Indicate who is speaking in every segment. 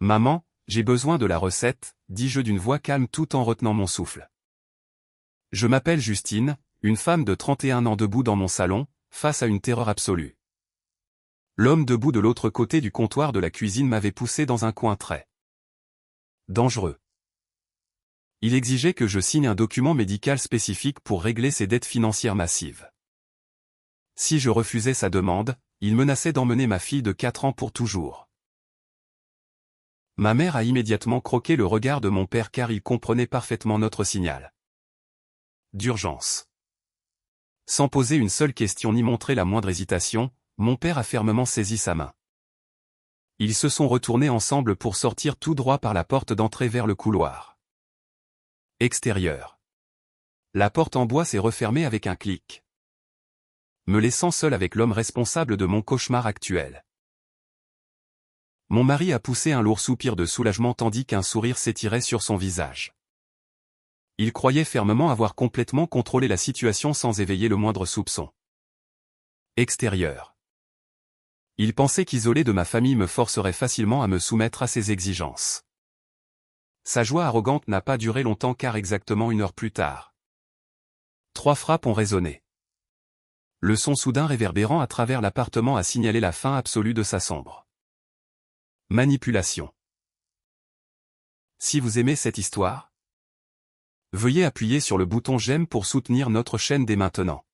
Speaker 1: Maman, j'ai besoin de la recette, dis-je d'une voix calme tout en retenant mon souffle. Je m'appelle Justine, une femme de 31 ans debout dans mon salon, face à une terreur absolue. L'homme debout de l'autre côté du comptoir de la cuisine m'avait poussé dans un coin très dangereux. Il exigeait que je signe un document médical spécifique pour régler ses dettes financières massives. Si je refusais sa demande, il menaçait d'emmener ma fille de 4 ans pour toujours. Ma mère a immédiatement croqué le regard de mon père car il comprenait parfaitement notre signal d'urgence. Sans poser une seule question ni montrer la moindre hésitation, mon père a fermement saisi sa main. Ils se sont retournés ensemble pour sortir tout droit par la porte d'entrée vers le couloir extérieur. La porte en bois s'est refermée avec un clic, me laissant seul avec l'homme responsable de mon cauchemar actuel. Mon mari a poussé un lourd soupir de soulagement tandis qu'un sourire s'étirait sur son visage. Il croyait fermement avoir complètement contrôlé la situation sans éveiller le moindre soupçon extérieur. Il pensait qu'isoler de ma famille me forcerait facilement à me soumettre à ses exigences. Sa joie arrogante n'a pas duré longtemps car exactement 1 heure plus tard, 3 frappes ont résonné. Le son soudain réverbérant à travers l'appartement a signalé la fin absolue de sa sombre manipulation. Si vous aimez cette histoire, veuillez appuyer sur le bouton j'aime pour soutenir notre chaîne dès maintenant.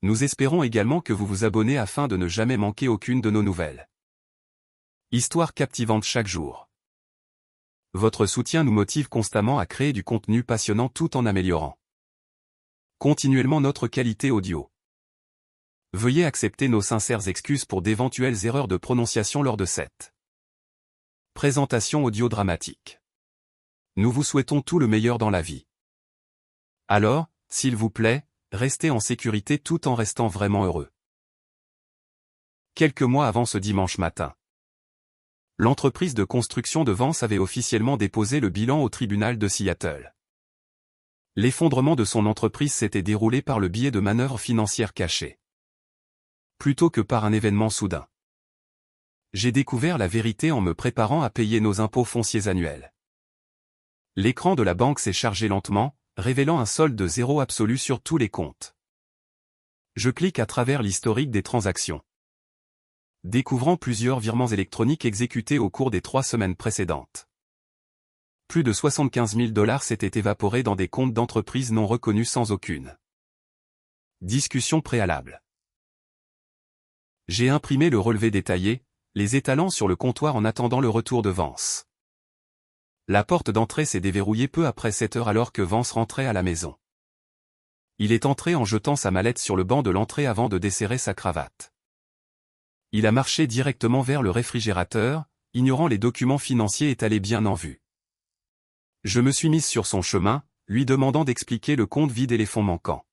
Speaker 1: Nous espérons également que vous vous abonnez afin de ne jamais manquer aucune de nos nouvelles histoires captivantes chaque jour. Votre soutien nous motive constamment à créer du contenu passionnant tout en améliorant continuellement notre qualité audio. Veuillez accepter nos sincères excuses pour d'éventuelles erreurs de prononciation lors de cette présentation audio dramatique. Nous vous souhaitons tout le meilleur dans la vie. Alors, s'il vous plaît, restez en sécurité tout en restant vraiment heureux. Quelques mois avant ce dimanche matin, l'entreprise de construction de Vance avait officiellement déposé le bilan au tribunal de Seattle. L'effondrement de son entreprise s'était déroulé par le biais de manœuvres financières cachées, plutôt que par un événement soudain. J'ai découvert la vérité en me préparant à payer nos impôts fonciers annuels. L'écran de la banque s'est chargé lentement, révélant un solde de 0 absolu sur tous les comptes. Je clique à travers l'historique des transactions, découvrant plusieurs virements électroniques exécutés au cours des 3 semaines précédentes. Plus de 75 000 $ s'étaient évaporés dans des comptes d'entreprises non reconnus sans aucune discussion préalable. J'ai imprimé le relevé détaillé, les étalant sur le comptoir en attendant le retour de Vance. La porte d'entrée s'est déverrouillée peu après 7 heures alors que Vance rentrait à la maison. Il est entré en jetant sa mallette sur le banc de l'entrée avant de desserrer sa cravate. Il a marché directement vers le réfrigérateur, ignorant les documents financiers étalés bien en vue. Je me suis mise sur son chemin, lui demandant d'expliquer le compte vide et les fonds manquants.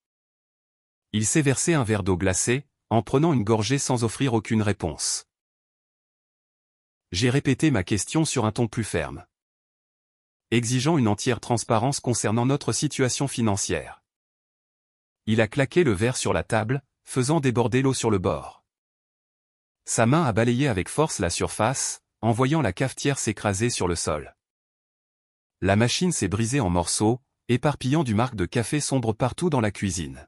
Speaker 1: Il s'est versé un verre d'eau glacée, en prenant une gorgée sans offrir aucune réponse. J'ai répété ma question sur un ton plus ferme, exigeant une entière transparence concernant notre situation financière. Il a claqué le verre sur la table, faisant déborder l'eau sur le bord. Sa main a balayé avec force la surface, envoyant la cafetière s'écraser sur le sol. La machine s'est brisée en morceaux, éparpillant du marc de café sombre partout dans la cuisine.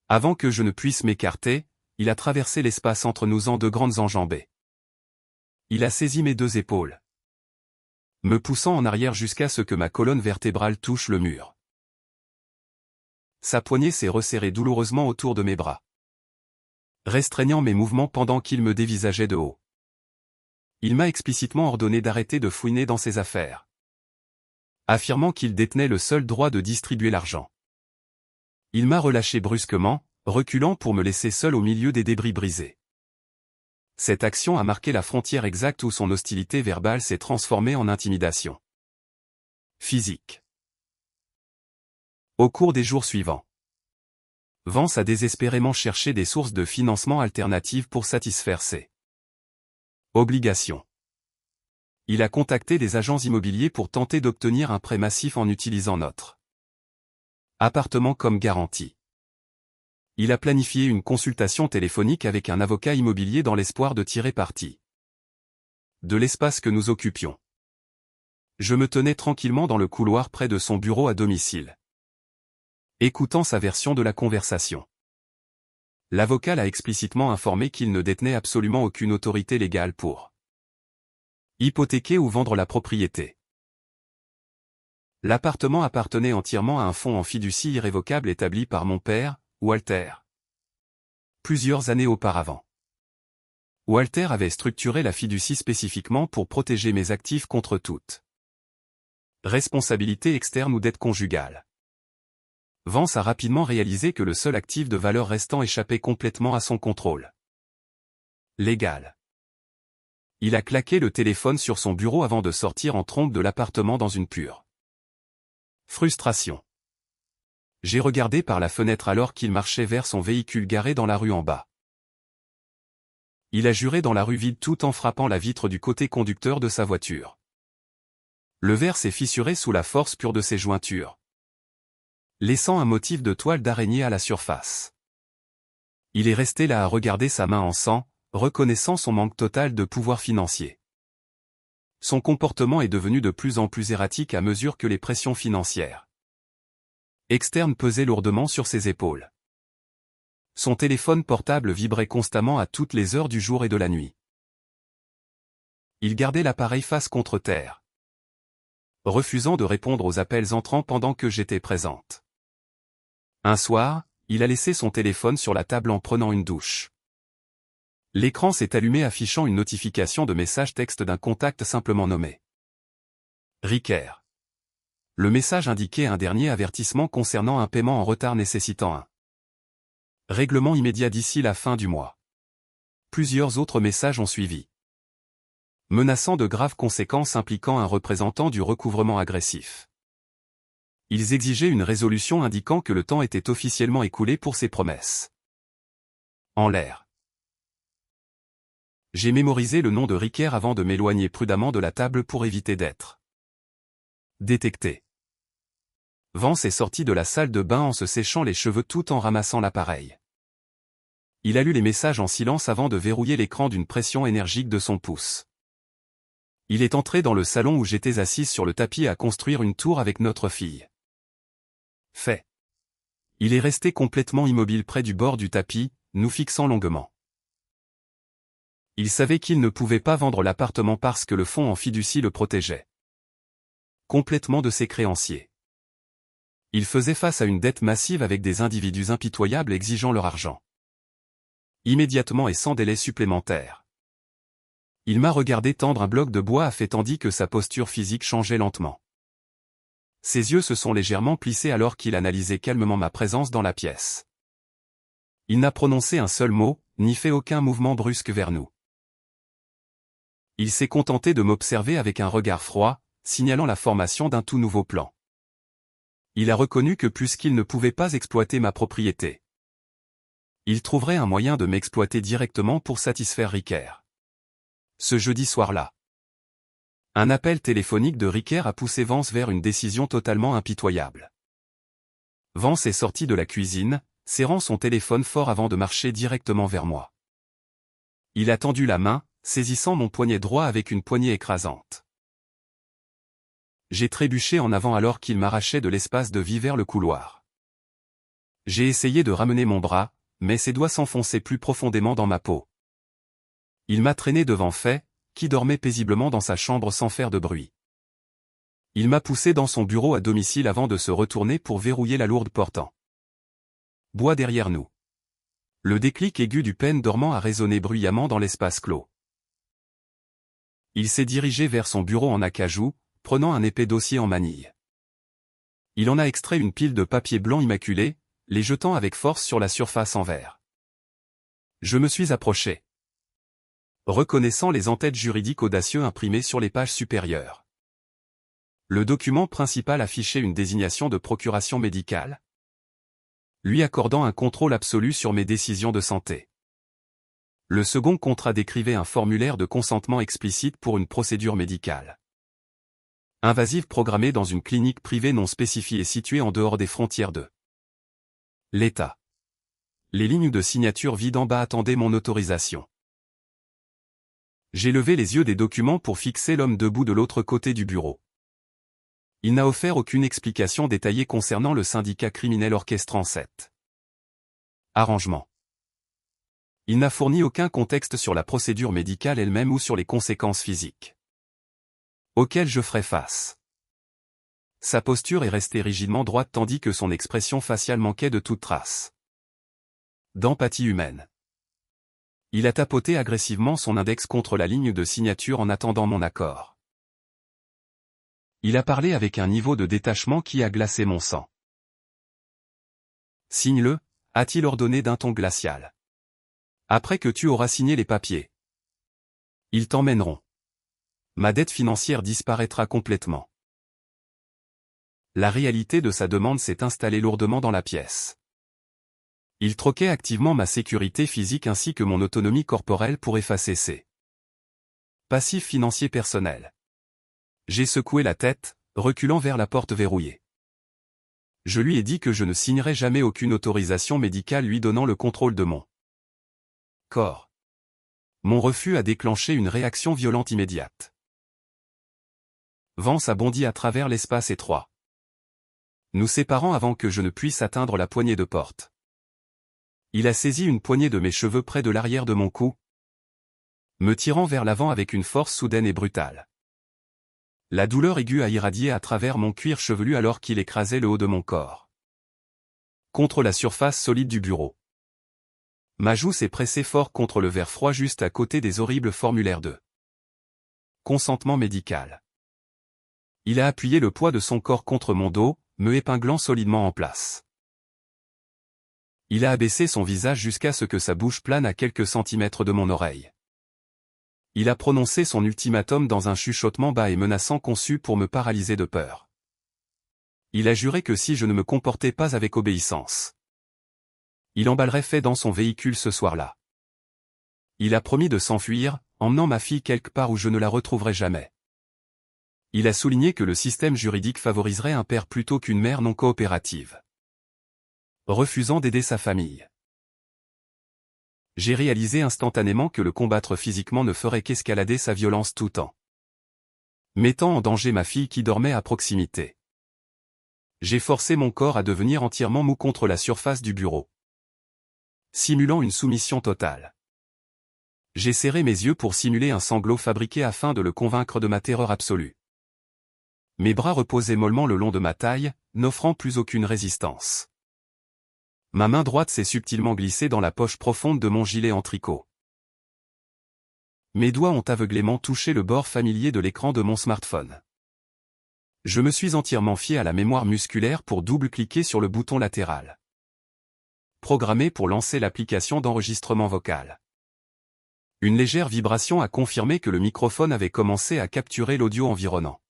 Speaker 1: Avant que je ne puisse m'écarter, il a traversé l'espace entre nous en 2 grandes enjambées. Il a saisi mes 2 épaules, me poussant en arrière jusqu'à ce que ma colonne vertébrale touche le mur. Sa poignée s'est resserrée douloureusement autour de mes bras, restreignant mes mouvements pendant qu'il me dévisageait de haut. Il m'a explicitement ordonné d'arrêter de fouiner dans ses affaires, affirmant qu'il détenait le seul droit de distribuer l'argent. Il m'a relâché brusquement, reculant pour me laisser seul au milieu des débris brisés. Cette action a marqué la frontière exacte où son hostilité verbale s'est transformée en intimidation physique. Au cours des jours suivants, Vance a désespérément cherché des sources de financement alternatives pour satisfaire ses obligations. Il a contacté des agents immobiliers pour tenter d'obtenir un prêt massif en utilisant notre appartement comme garantie. Il a planifié une consultation téléphonique avec un avocat immobilier dans l'espoir de tirer parti de l'espace que nous occupions. Je me tenais tranquillement dans le couloir près de son bureau à domicile, écoutant sa version de la conversation. L'avocat l'a explicitement informé qu'il ne détenait absolument aucune autorité légale pour hypothéquer ou vendre la propriété. L'appartement appartenait entièrement à un fonds en fiducie irrévocable établi par mon père, Walter, plusieurs années auparavant. Walter avait structuré la fiducie spécifiquement pour protéger mes actifs contre toute responsabilité externe ou dette conjugale. Vance a rapidement réalisé que le seul actif de valeur restant échappait complètement à son contrôle légal. Il a claqué le téléphone sur son bureau avant de sortir en trombe de l'appartement dans une pure frustration. J'ai regardé par la fenêtre alors qu'il marchait vers son véhicule garé dans la rue en bas. Il a juré dans la rue vide tout en frappant la vitre du côté conducteur de sa voiture. Le verre s'est fissuré sous la force pure de ses jointures, laissant un motif de toile d'araignée à la surface. Il est resté là à regarder sa main en sang, reconnaissant son manque total de pouvoir financier. Son comportement est devenu de plus en plus erratique à mesure que les pressions financières externes pesaient lourdement sur ses épaules. Son téléphone portable vibrait constamment à toutes les heures du jour et de la nuit. Il gardait l'appareil face contre terre, refusant de répondre aux appels entrants pendant que j'étais présente. Un soir, il a laissé son téléphone sur la table en prenant une douche. L'écran s'est allumé affichant une notification de message texte d'un contact simplement nommé Ricaire. Le message indiquait un dernier avertissement concernant un paiement en retard nécessitant un règlement immédiat d'ici la fin du mois. Plusieurs autres messages ont suivi, menaçant de graves conséquences impliquant un représentant du recouvrement agressif. Ils exigeaient une résolution indiquant que le temps était officiellement écoulé pour ces promesses. En l'air. J'ai mémorisé le nom de Ricaire avant de m'éloigner prudemment de la table pour éviter d'être détecté. Vance est sorti de la salle de bain en se séchant les cheveux tout en ramassant l'appareil. Il a lu les messages en silence avant de verrouiller l'écran d'une pression énergique de son pouce. Il est entré dans le salon où j'étais assise sur le tapis à construire une tour avec notre fille. Fait. Il est resté complètement immobile près du bord du tapis, nous fixant longuement. Il savait qu'il ne pouvait pas vendre l'appartement parce que le fonds en fiducie le protégeait complètement de ses créanciers. Il faisait face à une dette massive avec des individus impitoyables exigeant leur argent immédiatement et sans délai supplémentaire. Il m'a regardé tendre un bloc de bois à fait tandis que sa posture physique changeait lentement. Ses yeux se sont légèrement plissés alors qu'il analysait calmement ma présence dans la pièce. Il n'a prononcé un seul mot, ni fait aucun mouvement brusque vers nous. Il s'est contenté de m'observer avec un regard froid, signalant la formation d'un tout nouveau plan. Il a reconnu que puisqu'il ne pouvait pas exploiter ma propriété, il trouverait un moyen de m'exploiter directement pour satisfaire Ricaire. Ce jeudi soir-là, un appel téléphonique de Ricaire a poussé Vance vers une décision totalement impitoyable. Vance est sorti de la cuisine, serrant son téléphone fort avant de marcher directement vers moi. Il a tendu la main, saisissant mon poignet droit avec une poignée écrasante. J'ai trébuché en avant alors qu'il m'arrachait de l'espace de vie vers le couloir. J'ai essayé de ramener mon bras, mais ses doigts s'enfonçaient plus profondément dans ma peau. Il m'a traîné devant Fay, qui dormait paisiblement dans sa chambre sans faire de bruit. Il m'a poussé dans son bureau à domicile avant de se retourner pour verrouiller la lourde porte en bois derrière nous. Le déclic aigu du peine dormant a résonné bruyamment dans l'espace clos. Il s'est dirigé vers son bureau en acajou, prenant un épais dossier en manille. Il en a extrait une pile de papier blanc immaculé, les jetant avec force sur la surface en verre. Je me suis approché, reconnaissant les entêtes juridiques audacieux imprimés sur les pages supérieures. Le document principal affichait une désignation de procuration médicale, lui accordant un contrôle absolu sur mes décisions de santé. Le second contrat décrivait un formulaire de consentement explicite pour une procédure médicale invasive programmée dans une clinique privée non spécifiée située en dehors des frontières de l'État. Les lignes de signature vides en bas attendaient mon autorisation. J'ai levé les yeux des documents pour fixer l'homme debout de l'autre côté du bureau. Il n'a offert aucune explication détaillée concernant le syndicat criminel orchestrant cet arrangement. Il n'a fourni aucun contexte sur la procédure médicale elle-même ou sur les conséquences physiques auxquelles je ferai face. Sa posture est restée rigidement droite tandis que son expression faciale manquait de toute trace d'empathie humaine. Il a tapoté agressivement son index contre la ligne de signature en attendant mon accord. Il a parlé avec un niveau de détachement qui a glacé mon sang. « Signe-le », a-t-il ordonné d'un ton glacial. « Après que tu auras signé les papiers. Ils t'emmèneront. Ma dette financière disparaîtra complètement. » La réalité de sa demande s'est installée lourdement dans la pièce. Il troquait activement ma sécurité physique ainsi que mon autonomie corporelle pour effacer ses passifs financiers personnels. J'ai secoué la tête, reculant vers la porte verrouillée. Je lui ai dit que je ne signerais jamais aucune autorisation médicale lui donnant le contrôle de mon corps. Mon refus a déclenché une réaction violente immédiate. Vance a bondi à travers l'espace étroit, nous séparant avant que je ne puisse atteindre la poignée de porte. Il a saisi une poignée de mes cheveux près de l'arrière de mon cou, me tirant vers l'avant avec une force soudaine et brutale. La douleur aiguë a irradié à travers mon cuir chevelu alors qu'il écrasait le haut de mon corps contre la surface solide du bureau. Ma joue s'est pressée fort contre le verre froid juste à côté des horribles formulaires de consentement médical. Il a appuyé le poids de son corps contre mon dos, me épinglant solidement en place. Il a abaissé son visage jusqu'à ce que sa bouche plane à quelques centimètres de mon oreille. Il a prononcé son ultimatum dans un chuchotement bas et menaçant conçu pour me paralyser de peur. Il a juré que si je ne me comportais pas avec obéissance, il emballerait fait dans son véhicule ce soir-là. Il a promis de s'enfuir, emmenant ma fille quelque part où je ne la retrouverai jamais. Il a souligné que le système juridique favoriserait un père plutôt qu'une mère non coopérative, refusant d'aider sa famille. J'ai réalisé instantanément que le combattre physiquement ne ferait qu'escalader sa violence tout en mettant en danger ma fille qui dormait à proximité. J'ai forcé mon corps à devenir entièrement mou contre la surface du bureau, simulant une soumission totale. J'ai serré mes yeux pour simuler un sanglot fabriqué afin de le convaincre de ma terreur absolue. Mes bras reposaient mollement le long de ma taille, n'offrant plus aucune résistance. Ma main droite s'est subtilement glissée dans la poche profonde de mon gilet en tricot. Mes doigts ont aveuglément touché le bord familier de l'écran de mon smartphone. Je me suis entièrement fié à la mémoire musculaire pour double-cliquer sur le bouton latéral, programmé pour lancer l'application d'enregistrement vocal. Une légère vibration a confirmé que le microphone avait commencé à capturer l'audio environnant.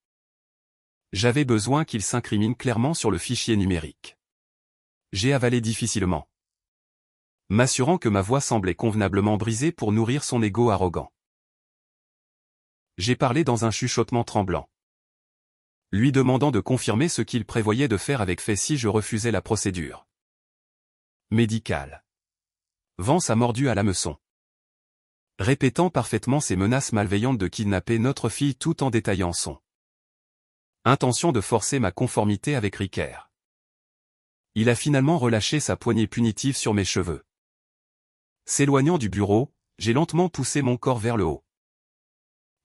Speaker 1: J'avais besoin qu'il s'incrimine clairement sur le fichier numérique. J'ai avalé difficilement, m'assurant que ma voix semblait convenablement brisée pour nourrir son ego arrogant. J'ai parlé dans un chuchotement tremblant, lui demandant de confirmer ce qu'il prévoyait de faire avec fait si je refusais la procédure médicale. Vance a mordu à l'hameçon, répétant parfaitement ses menaces malveillantes de kidnapper notre fille tout en détaillant son intention de forcer ma conformité avec Ricker. Il a finalement relâché sa poignée punitive sur mes cheveux. S'éloignant du bureau, j'ai lentement poussé mon corps vers le haut,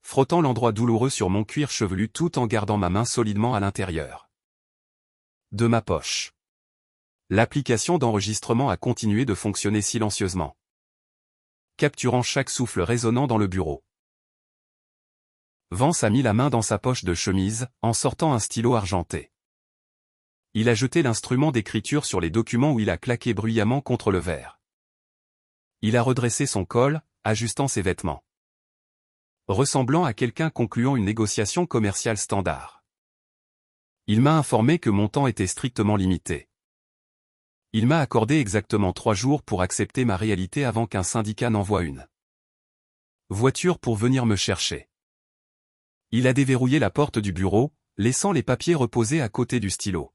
Speaker 1: frottant l'endroit douloureux sur mon cuir chevelu tout en gardant ma main solidement à l'intérieur de ma poche. L'application d'enregistrement a continué de fonctionner silencieusement, capturant chaque souffle résonnant dans le bureau. Vance a mis la main dans sa poche de chemise, en sortant un stylo argenté. Il a jeté l'instrument d'écriture sur les documents où il a claqué bruyamment contre le verre. Il a redressé son col, ajustant ses vêtements, ressemblant à quelqu'un concluant une négociation commerciale standard. Il m'a informé que mon temps était strictement limité. Il m'a accordé exactement 3 jours pour accepter ma réalité avant qu'un syndicat n'envoie une voiture pour venir me chercher. Il a déverrouillé la porte du bureau, laissant les papiers reposer à côté du stylo.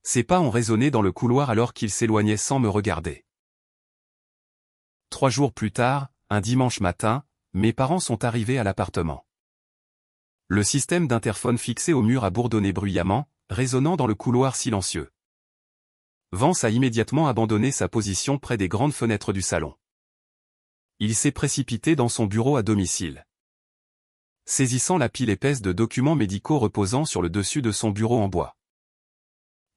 Speaker 1: Ses pas ont résonné dans le couloir alors qu'il s'éloignait sans me regarder. 3 jours plus tard, un dimanche matin, mes parents sont arrivés à l'appartement. Le système d'interphone fixé au mur a bourdonné bruyamment, résonnant dans le couloir silencieux. Vance a immédiatement abandonné sa position près des grandes fenêtres du salon. Il s'est précipité dans son bureau à domicile. Saisissant la pile épaisse de documents médicaux reposant sur le dessus de son bureau en bois.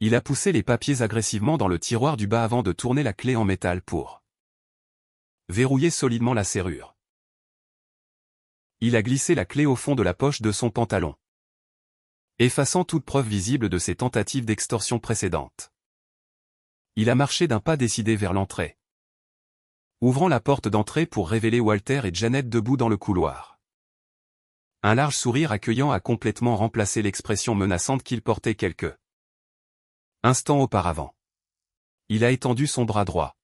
Speaker 1: Il a poussé les papiers agressivement dans le tiroir du bas avant de tourner la clé en métal pour verrouiller solidement la serrure. Il a glissé la clé au fond de la poche de son pantalon, effaçant toute preuve visible de ses tentatives d'extorsion précédentes. Il a marché d'un pas décidé vers l'entrée, ouvrant la porte d'entrée pour révéler Walter et Janet debout dans le couloir. Un large sourire accueillant a complètement remplacé l'expression menaçante qu'il portait quelques instants auparavant. Il a étendu son bras droit,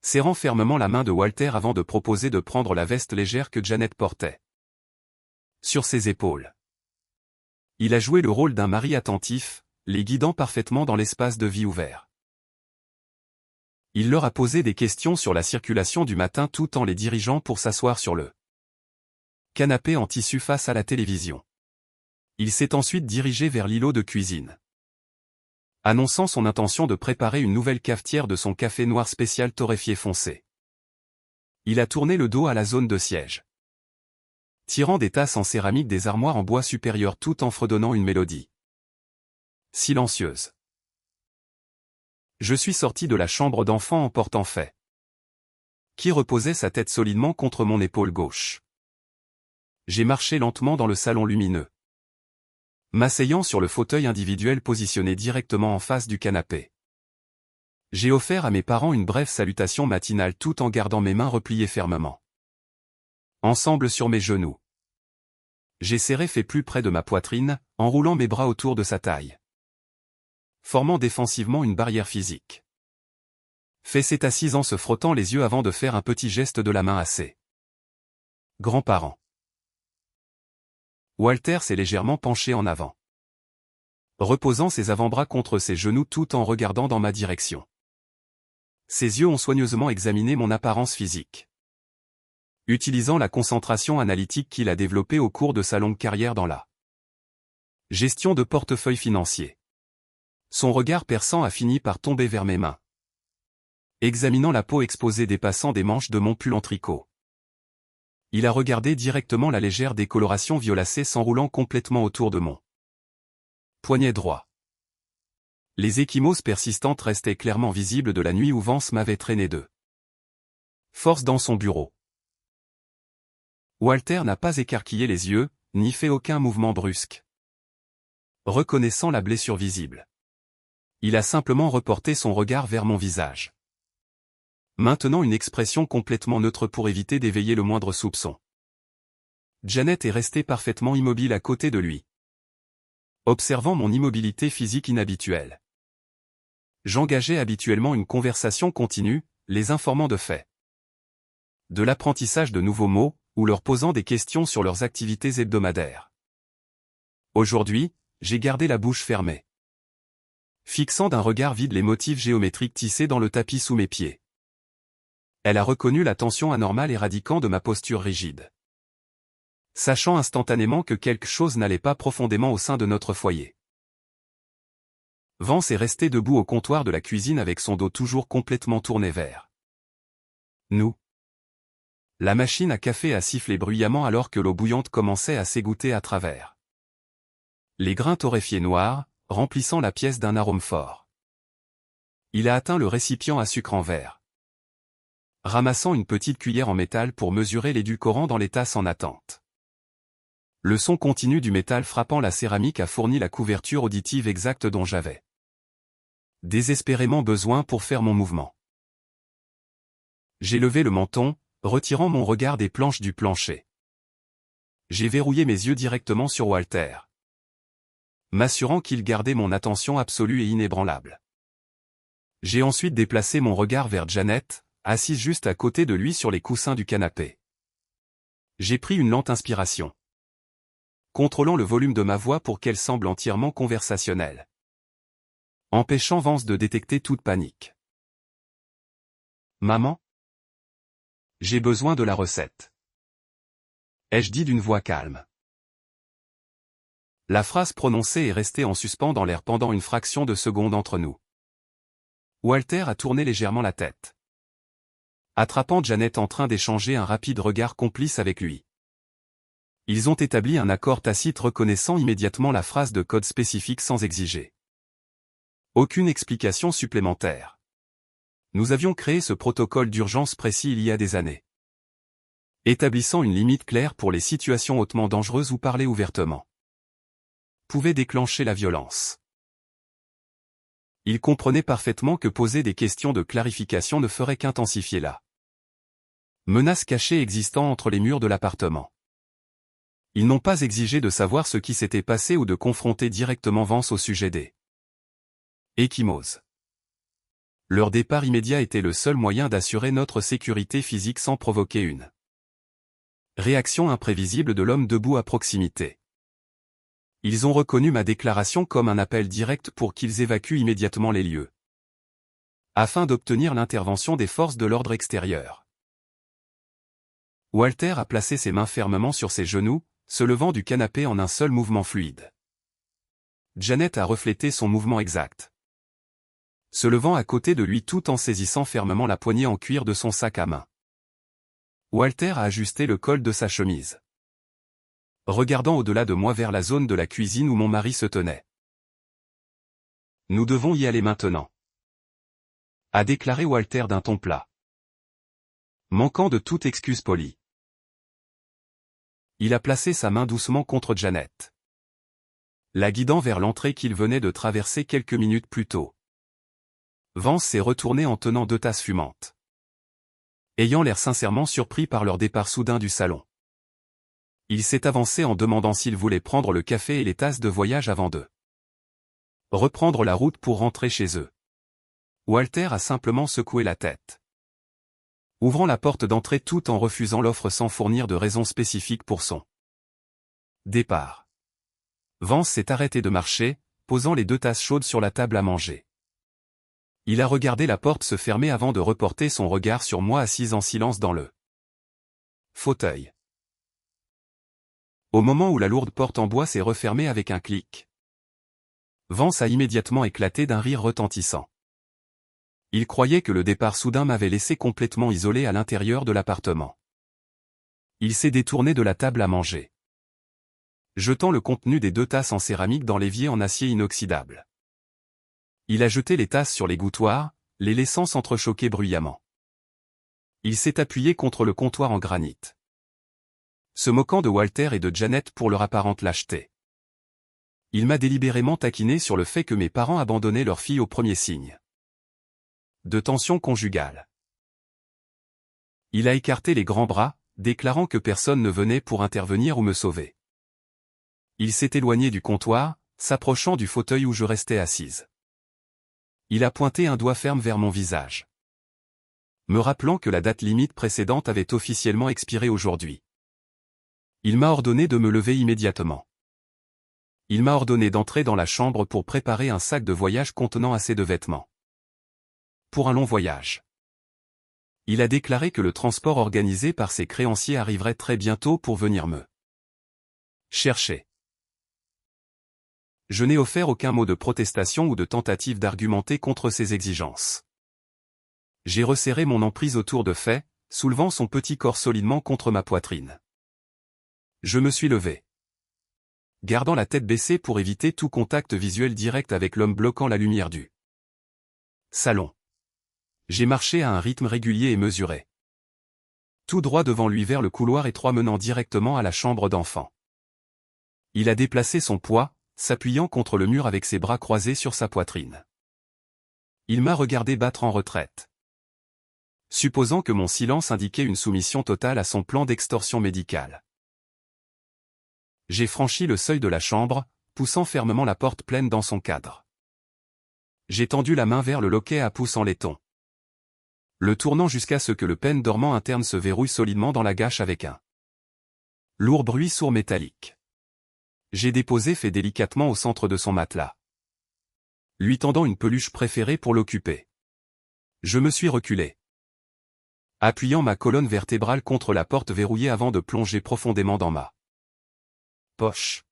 Speaker 1: serrant fermement la main de Walter avant de proposer de prendre la veste légère que Janet portait sur ses épaules. Il a joué le rôle d'un mari attentif, les guidant parfaitement dans l'espace de vie ouvert. Il leur a posé des questions sur la circulation du matin tout en les dirigeant pour s'asseoir sur le canapé en tissu face à la télévision. Il s'est ensuite dirigé vers l'îlot de cuisine, annonçant son intention de préparer une nouvelle cafetière de son café noir spécial torréfié foncé. Il a tourné le dos à la zone de siège, tirant des tasses en céramique des armoires en bois supérieur tout en fredonnant une mélodie silencieuse. Je suis sorti de la chambre d'enfant en portant fait, qui reposait sa tête solidement contre mon épaule gauche. J'ai marché lentement dans le salon lumineux, m'asseyant sur le fauteuil individuel positionné directement en face du canapé. J'ai offert à mes parents une brève salutation matinale tout en gardant mes mains repliées fermement ensemble sur mes genoux. J'ai serré fait plus près de ma poitrine, enroulant mes bras autour de sa taille, formant défensivement une barrière physique. Fait s'est assise en se frottant les yeux avant de faire un petit geste de la main à ses grands-parents. Walter s'est légèrement penché en avant, reposant ses avant-bras contre ses genoux tout en regardant dans ma direction. Ses yeux ont soigneusement examiné mon apparence physique, utilisant la concentration analytique qu'il a développée au cours de sa longue carrière dans la gestion de portefeuille financier. Son regard perçant a fini par tomber vers mes mains, examinant la peau exposée dépassant des manches de mon pull en tricot. Il a regardé directement la légère décoloration violacée s'enroulant complètement autour de mon poignet droit. Les ecchymoses persistantes restaient clairement visibles de la nuit où Vance m'avait traîné de force dans son bureau. Walter n'a pas écarquillé les yeux, ni fait aucun mouvement brusque, reconnaissant la blessure visible. Il a simplement reporté son regard vers mon visage, maintenant une expression complètement neutre pour éviter d'éveiller le moindre soupçon. Janet est restée parfaitement immobile à côté de lui, observant mon immobilité physique inhabituelle. J'engageais habituellement une conversation continue, les informant de faits, de l'apprentissage de nouveaux mots, ou leur posant des questions sur leurs activités hebdomadaires. Aujourd'hui, j'ai gardé la bouche fermée, fixant d'un regard vide les motifs géométriques tissés dans le tapis sous mes pieds. Elle a reconnu la tension anormale éradiquant de ma posture rigide, sachant instantanément que quelque chose n'allait pas profondément au sein de notre foyer. Vance est resté debout au comptoir de la cuisine avec son dos toujours complètement tourné vers nous. La machine à café a sifflé bruyamment alors que l'eau bouillante commençait à s'égoutter à travers les grains torréfiés noirs, remplissant la pièce d'un arôme fort. Il a atteint le récipient à sucre en verre, ramassant une petite cuillère en métal pour mesurer l'édulcorant dans les tasses en attente. Le son continu du métal frappant la céramique a fourni la couverture auditive exacte dont j'avais désespérément besoin pour faire mon mouvement. J'ai levé le menton, retirant mon regard des planches du plancher. J'ai verrouillé mes yeux directement sur Walter, m'assurant qu'il gardait mon attention absolue et inébranlable. J'ai ensuite déplacé mon regard vers Janet, assise juste à côté de lui sur les coussins du canapé. J'ai pris une lente inspiration, contrôlant le volume de ma voix pour qu'elle semble entièrement conversationnelle, empêchant Vance de détecter toute panique. « Maman ? J'ai besoin de la recette. » ai-je dit d'une voix calme. La phrase prononcée est restée en suspens dans l'air pendant une fraction de seconde entre nous. Walter a tourné légèrement la tête, attrapant Janet en train d'échanger un rapide regard complice avec lui. Ils ont établi un accord tacite reconnaissant immédiatement la phrase de code spécifique sans exiger aucune explication supplémentaire. Nous avions créé ce protocole d'urgence précis il y a des années, établissant une limite claire pour les situations hautement dangereuses où parler ouvertement pouvait déclencher la violence. Il comprenait parfaitement que poser des questions de clarification ne ferait qu'intensifier la menace cachée existant entre les murs de l'appartement. Ils n'ont pas exigé de savoir ce qui s'était passé ou de confronter directement Vance au sujet des ecchymoses. Leur départ immédiat était le seul moyen d'assurer notre sécurité physique sans provoquer une réaction imprévisible de l'homme debout à proximité. Ils ont reconnu ma déclaration comme un appel direct pour qu'ils évacuent immédiatement les lieux, afin d'obtenir l'intervention des forces de l'ordre extérieur. Walter a placé ses mains fermement sur ses genoux, se levant du canapé en un seul mouvement fluide. Janet a reflété son mouvement exact, se levant à côté de lui tout en saisissant fermement la poignée en cuir de son sac à main. Walter a ajusté le col de sa chemise, regardant au-delà de moi vers la zone de la cuisine où mon mari se tenait. « Nous devons y aller maintenant », a déclaré Walter d'un ton plat, manquant de toute excuse polie. Il a placé sa main doucement contre Janet, la guidant vers l'entrée qu'il venait de traverser quelques minutes plus tôt. Vance s'est retourné en tenant 2 tasses fumantes, ayant l'air sincèrement surpris par leur départ soudain du salon. Il s'est avancé en demandant s'ils voulaient prendre le café et les tasses de voyage avant de reprendre la route pour rentrer chez eux. Walter a simplement secoué la tête, ouvrant la porte d'entrée tout en refusant l'offre sans fournir de raison spécifique pour son départ. Vance s'est arrêté de marcher, posant les 2 tasses chaudes sur la table à manger. Il a regardé la porte se fermer avant de reporter son regard sur moi assise en silence dans le fauteuil. Au moment où la lourde porte en bois s'est refermée avec un clic, Vance a immédiatement éclaté d'un rire retentissant. Il croyait que le départ soudain m'avait laissé complètement isolé à l'intérieur de l'appartement. Il s'est détourné de la table à manger, jetant le contenu des 2 tasses en céramique dans l'évier en acier inoxydable. Il a jeté les tasses sur l'égouttoir, les laissant s'entrechoquer bruyamment. Il s'est appuyé contre le comptoir en granit, se moquant de Walter et de Janet pour leur apparente lâcheté. Il m'a délibérément taquiné sur le fait que mes parents abandonnaient leur fille au premier signe de tension conjugale. Il a écarté les grands bras, déclarant que personne ne venait pour intervenir ou me sauver. Il s'est éloigné du comptoir, s'approchant du fauteuil où je restais assise. Il a pointé un doigt ferme vers mon visage, me rappelant que la date limite précédente avait officiellement expiré aujourd'hui. Il m'a ordonné de me lever immédiatement. Il m'a ordonné d'entrer dans la chambre pour préparer un sac de voyage contenant assez de vêtements pour un long voyage. Il a déclaré que le transport organisé par ses créanciers arriverait très bientôt pour venir me chercher. Je n'ai offert aucun mot de protestation ou de tentative d'argumenter contre ses exigences. J'ai resserré mon emprise autour de Faye, soulevant son petit corps solidement contre ma poitrine. Je me suis levé, gardant la tête baissée pour éviter tout contact visuel direct avec l'homme bloquant la lumière du salon. J'ai marché à un rythme régulier et mesuré, tout droit devant lui vers le couloir étroit menant directement à la chambre d'enfant. Il a déplacé son poids, s'appuyant contre le mur avec ses bras croisés sur sa poitrine. Il m'a regardé battre en retraite, supposant que mon silence indiquait une soumission totale à son plan d'extorsion médicale. J'ai franchi le seuil de la chambre, poussant fermement la porte pleine dans son cadre. J'ai tendu la main vers le loquet à pouce en laiton, le tournant jusqu'à ce que le pêne dormant interne se verrouille solidement dans la gâche avec un lourd bruit sourd métallique. J'ai déposé Faye délicatement au centre de son matelas, lui tendant une peluche préférée pour l'occuper. Je me suis reculé, appuyant ma colonne vertébrale contre la porte verrouillée avant de plonger profondément dans ma poche.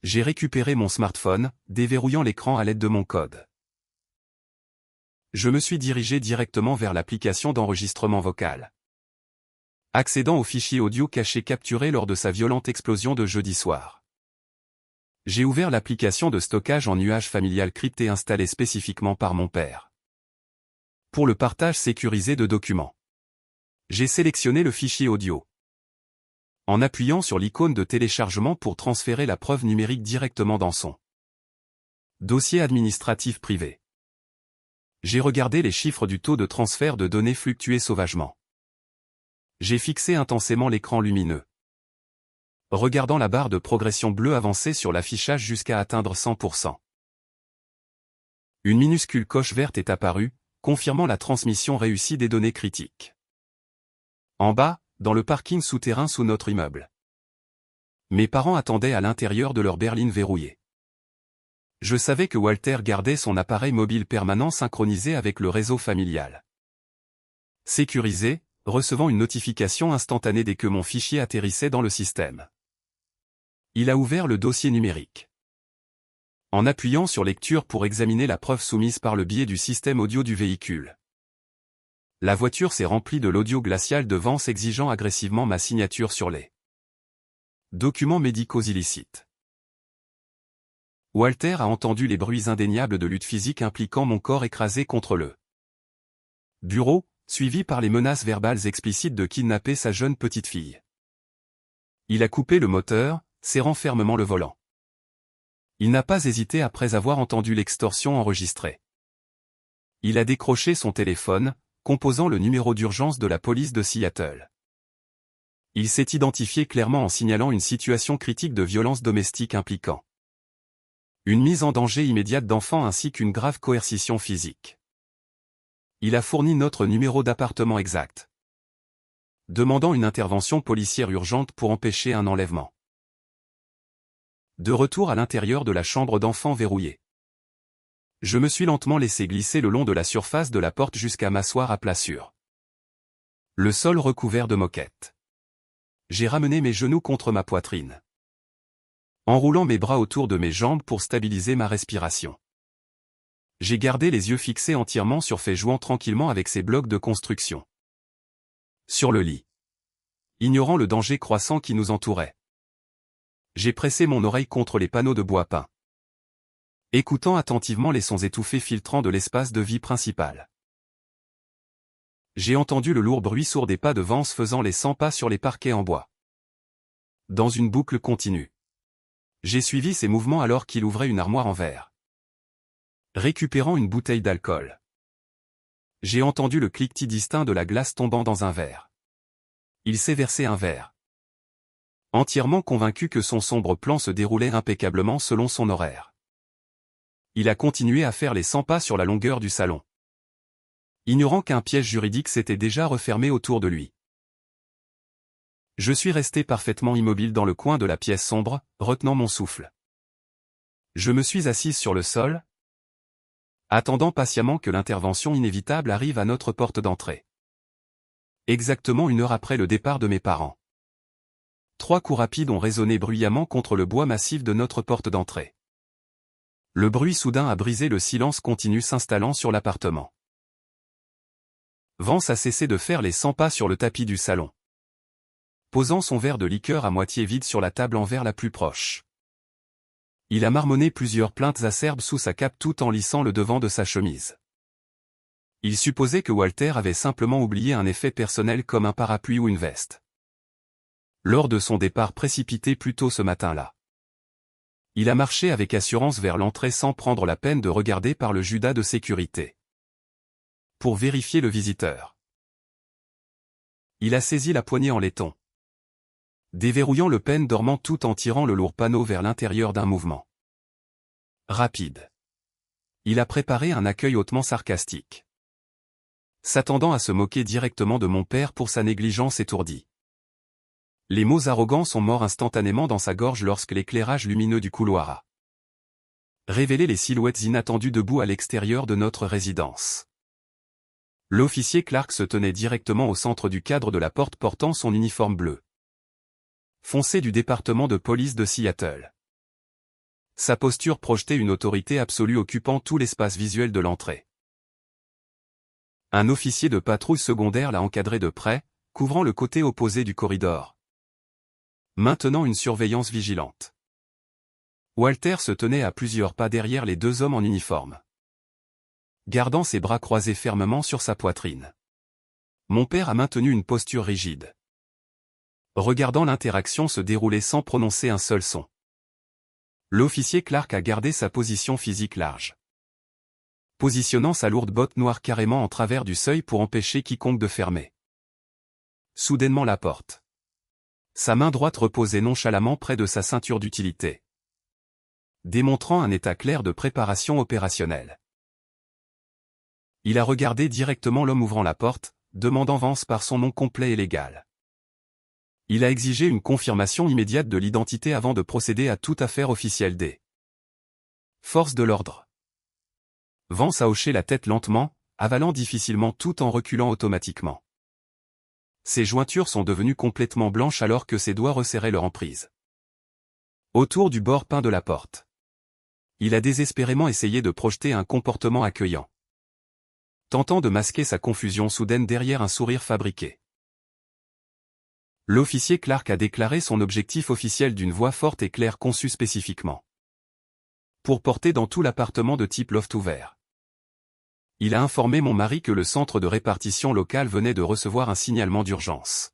Speaker 1: J'ai récupéré mon smartphone, déverrouillant l'écran à l'aide de mon code. Je me suis dirigé directement vers l'application d'enregistrement vocal. Accédant au fichier audio caché capturé lors de sa violente explosion de jeudi soir. J'ai ouvert l'application de stockage en nuage familial crypté installée spécifiquement par mon père. Pour le partage sécurisé de documents. J'ai sélectionné le fichier audio. En appuyant sur l'icône de téléchargement pour transférer la preuve numérique directement dans son dossier administratif privé. J'ai regardé les chiffres du taux de transfert de données fluctuer sauvagement. J'ai fixé intensément l'écran lumineux. Regardant la barre de progression bleue avancer sur l'affichage jusqu'à atteindre 100%. Une minuscule coche verte est apparue, confirmant la transmission réussie des données critiques. En bas, dans le parking souterrain sous notre immeuble. Mes parents attendaient à l'intérieur de leur berline verrouillée. Je savais que Walter gardait son appareil mobile permanent synchronisé avec le réseau familial. Sécurisé, recevant une notification instantanée dès que mon fichier atterrissait dans le système. Il a ouvert le dossier numérique. En appuyant sur lecture pour examiner la preuve soumise par le biais du système audio du véhicule. La voiture s'est remplie de l'audio glacial de Vance exigeant agressivement ma signature sur les documents médicaux illicites. Walter a entendu les bruits indéniables de lutte physique impliquant mon corps écrasé contre le bureau, suivi par les menaces verbales explicites de kidnapper sa jeune petite fille. Il a coupé le moteur, serrant fermement le volant. Il n'a pas hésité après avoir entendu l'extorsion enregistrée. Il a décroché son téléphone, composant le numéro d'urgence de la police de Seattle. Il s'est identifié clairement en signalant une situation critique de violence domestique impliquant une mise en danger immédiate d'enfants ainsi qu'une grave coercition physique. Il a fourni notre numéro d'appartement exact, demandant une intervention policière urgente pour empêcher un enlèvement. De retour à l'intérieur de la chambre d'enfant verrouillée. Je me suis lentement laissé glisser le long de la surface de la porte jusqu'à m'asseoir à plat sur le sol recouvert de moquettes. J'ai ramené mes genoux contre ma poitrine, enroulant mes bras autour de mes jambes pour stabiliser ma respiration. J'ai gardé les yeux fixés entièrement sur Faye jouant tranquillement avec ses blocs de construction. Sur le lit. Ignorant le danger croissant qui nous entourait. J'ai pressé mon oreille contre les panneaux de bois peint. Écoutant attentivement les sons étouffés filtrant de l'espace de vie principal. J'ai entendu le lourd bruit sourd des pas de Vance faisant les 100 pas sur les parquets en bois. Dans une boucle continue. J'ai suivi ses mouvements alors qu'il ouvrait une armoire en verre. Récupérant une bouteille d'alcool. J'ai entendu le cliquetis distinct de la glace tombant dans un verre. Il s'est versé un verre. Entièrement convaincu que son sombre plan se déroulait impeccablement selon son horaire. Il a continué à faire les 100 pas sur la longueur du salon. Ignorant qu'un piège juridique s'était déjà refermé autour de lui. Je suis resté parfaitement immobile dans le coin de la pièce sombre, retenant mon souffle. Je me suis assise sur le sol, attendant patiemment que l'intervention inévitable arrive à notre porte d'entrée. Exactement 1 heure après le départ de mes parents. 3 coups rapides ont résonné bruyamment contre le bois massif de notre porte d'entrée. Le bruit soudain a brisé le silence continu s'installant sur l'appartement. Vance a cessé de faire les 100 pas sur le tapis du salon. Posant son verre de liqueur à moitié vide sur la table en verre la plus proche. Il a marmonné plusieurs plaintes acerbes sous sa cape tout en lissant le devant de sa chemise. Il supposait que Walter avait simplement oublié un effet personnel comme un parapluie ou une veste. Lors de son départ précipité plus tôt ce matin-là. Il a marché avec assurance vers l'entrée sans prendre la peine de regarder par le judas de sécurité. Pour vérifier le visiteur. Il a saisi la poignée en laiton. Déverrouillant le pêne dormant tout en tirant le lourd panneau vers l'intérieur d'un mouvement rapide. Il a préparé un accueil hautement sarcastique. S'attendant à se moquer directement de mon père pour sa négligence étourdie. Les mots arrogants sont morts instantanément dans sa gorge lorsque l'éclairage lumineux du couloir a révélé les silhouettes inattendues debout à l'extérieur de notre résidence. L'officier Clark se tenait directement au centre du cadre de la porte portant son uniforme bleu foncé du département de police de Seattle. Sa posture projetait une autorité absolue occupant tout l'espace visuel de l'entrée. Un officier de patrouille secondaire l'a encadré de près, couvrant le côté opposé du corridor, maintenant une surveillance vigilante. Walter se tenait à plusieurs pas derrière les deux hommes en uniforme, gardant ses bras croisés fermement sur sa poitrine. Mon père a maintenu une posture rigide, regardant l'interaction se dérouler sans prononcer un seul son. L'officier Clark a gardé sa position physique large, positionnant sa lourde botte noire carrément en travers du seuil pour empêcher quiconque de fermer soudainement la porte. Sa main droite reposait nonchalamment près de sa ceinture d'utilité, démontrant un état clair de préparation opérationnelle. Il a regardé directement l'homme ouvrant la porte, demandant Vance par son nom complet et légal. Il a exigé une confirmation immédiate de l'identité avant de procéder à toute affaire officielle des forces de l'ordre. Vance a hoché la tête lentement, avalant difficilement tout en reculant automatiquement. Ses jointures sont devenues complètement blanches alors que ses doigts resserraient leur emprise autour du bord peint de la porte. Il a désespérément essayé de projeter un comportement accueillant, tentant de masquer sa confusion soudaine derrière un sourire fabriqué. L'officier Clark a déclaré son objectif officiel d'une voix forte et claire conçue spécifiquement pour porter dans tout l'appartement de type loft ouvert. Il a informé mon mari que le centre de répartition local venait de recevoir un signalement d'urgence,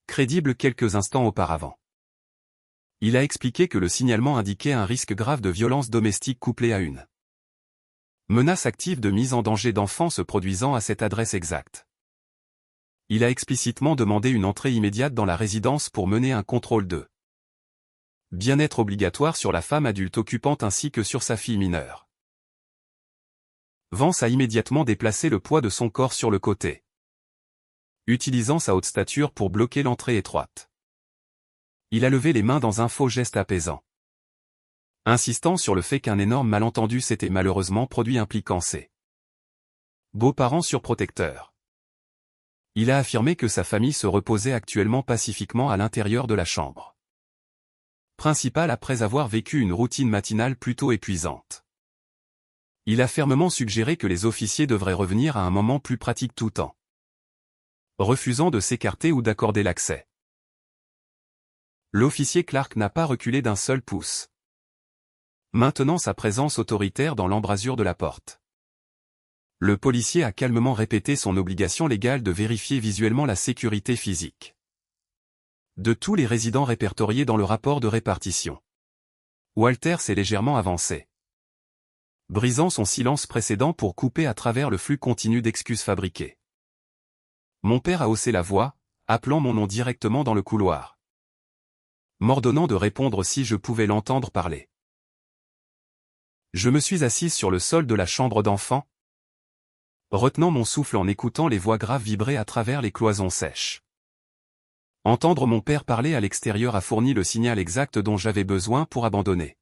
Speaker 1: crédible quelques instants auparavant. Il a expliqué que le signalement indiquait un risque grave de violence domestique couplé à une menace active de mise en danger d'enfants se produisant à cette adresse exacte. Il a explicitement demandé une entrée immédiate dans la résidence pour mener un contrôle de bien-être obligatoire sur la femme adulte occupante ainsi que sur sa fille mineure. Vance a immédiatement déplacé le poids de son corps sur le côté, utilisant sa haute stature pour bloquer l'entrée étroite. Il a levé les mains dans un faux geste apaisant, insistant sur le fait qu'un énorme malentendu s'était malheureusement produit impliquant ses beaux-parents surprotecteurs. Il a affirmé que sa famille se reposait actuellement pacifiquement à l'intérieur de la chambre principale après avoir vécu une routine matinale plutôt épuisante. Il a fermement suggéré que les officiers devraient revenir à un moment plus pratique tout en refusant de s'écarter ou d'accorder l'accès. L'officier Clark n'a pas reculé d'un seul pouce, maintenant sa présence autoritaire dans l'embrasure de la porte. Le policier a calmement répété son obligation légale de vérifier visuellement la sécurité physique de tous les résidents répertoriés dans le rapport de répartition. Walter s'est légèrement avancé, brisant son silence précédent pour couper à travers le flux continu d'excuses fabriquées. Mon père a haussé la voix, appelant mon nom directement dans le couloir, m'ordonnant de répondre si je pouvais l'entendre parler. Je me suis assise sur le sol de la chambre d'enfant, retenant mon souffle en écoutant les voix graves vibrer à travers les cloisons sèches. Entendre mon père parler à l'extérieur a fourni le signal exact dont j'avais besoin pour abandonner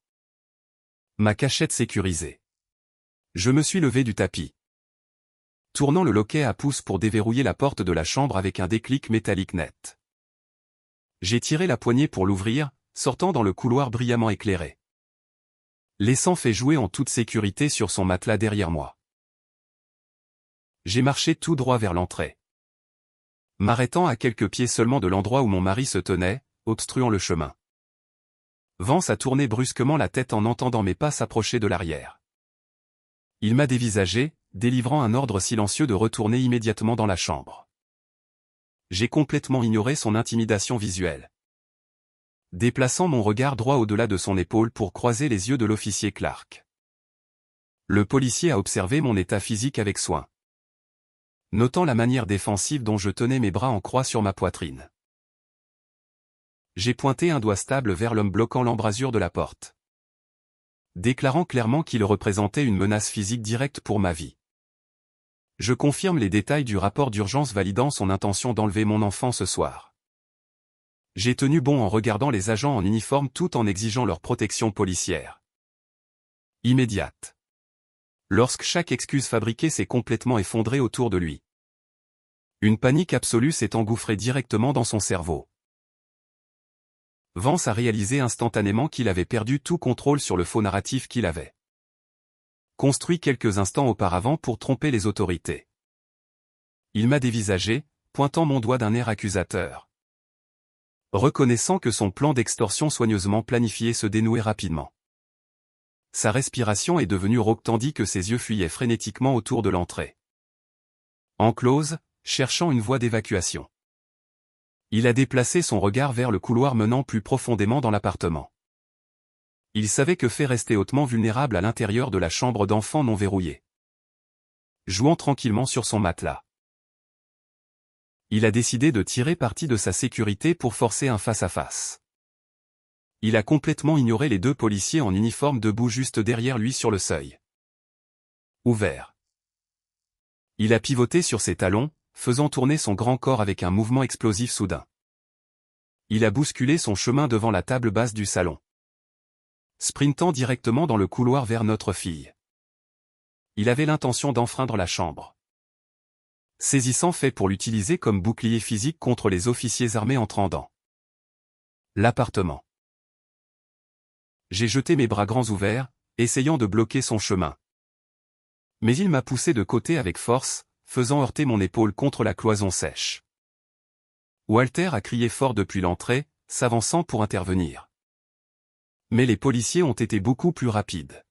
Speaker 1: ma cachette sécurisée. Je me suis levé du tapis, tournant le loquet à pouce pour déverrouiller la porte de la chambre avec un déclic métallique net. J'ai tiré la poignée pour l'ouvrir, sortant dans le couloir brillamment éclairé, laissant fait jouer en toute sécurité sur son matelas derrière moi. J'ai marché tout droit vers l'entrée, m'arrêtant à quelques pieds seulement de l'endroit où mon mari se tenait, obstruant le chemin. Vance a tourné brusquement la tête en entendant mes pas s'approcher de l'arrière. Il m'a dévisagé, délivrant un ordre silencieux de retourner immédiatement dans la chambre. J'ai complètement ignoré son intimidation visuelle, déplaçant mon regard droit au-delà de son épaule pour croiser les yeux de l'officier Clark. Le policier a observé mon état physique avec soin, notant la manière défensive dont je tenais mes bras en croix sur ma poitrine. J'ai pointé un doigt stable vers l'homme bloquant l'embrasure de la porte, déclarant clairement qu'il représentait une menace physique directe pour ma vie. Je confirme les détails du rapport d'urgence validant son intention d'enlever mon enfant ce soir. J'ai tenu bon en regardant les agents en uniforme tout en exigeant leur protection policière immédiate. lorsque chaque excuse fabriquée s'est complètement effondrée autour de lui. Une panique absolue s'est engouffrée directement dans son cerveau. Vance a réalisé instantanément qu'il avait perdu tout contrôle sur le faux narratif qu'il avait construit quelques instants auparavant pour tromper les autorités. Il m'a dévisagé, pointant mon doigt d'un air accusateur. Reconnaissant que son plan d'extorsion soigneusement planifié se dénouait rapidement. Sa respiration est devenue rauque tandis que ses yeux fuyaient frénétiquement autour de l'entrée enclose, cherchant une voie d'évacuation. Il a déplacé son regard vers le couloir menant plus profondément dans l'appartement. Il savait que fait rester hautement vulnérable à l'intérieur de la chambre d'enfant non verrouillée. Jouant tranquillement sur son matelas. Il a décidé de tirer parti de sa sécurité pour forcer un face-à-face. Il a complètement ignoré les deux policiers en uniforme debout juste derrière lui sur le seuil. Ouvert. Il a pivoté sur ses talons, faisant tourner son grand corps avec un mouvement explosif soudain. Il a bousculé son chemin devant la table basse du salon. Sprintant directement dans le couloir vers notre fille. Il avait l'intention d'enfreindre la chambre. Saisissant fait pour l'utiliser comme bouclier physique contre les officiers armés entrant dans l'appartement. J'ai jeté mes bras grands ouverts, essayant de bloquer son chemin. Mais il m'a poussé de côté avec force, faisant heurter mon épaule contre la cloison sèche. Walter a crié fort depuis l'entrée, s'avançant pour intervenir. Mais les policiers ont été beaucoup plus rapides.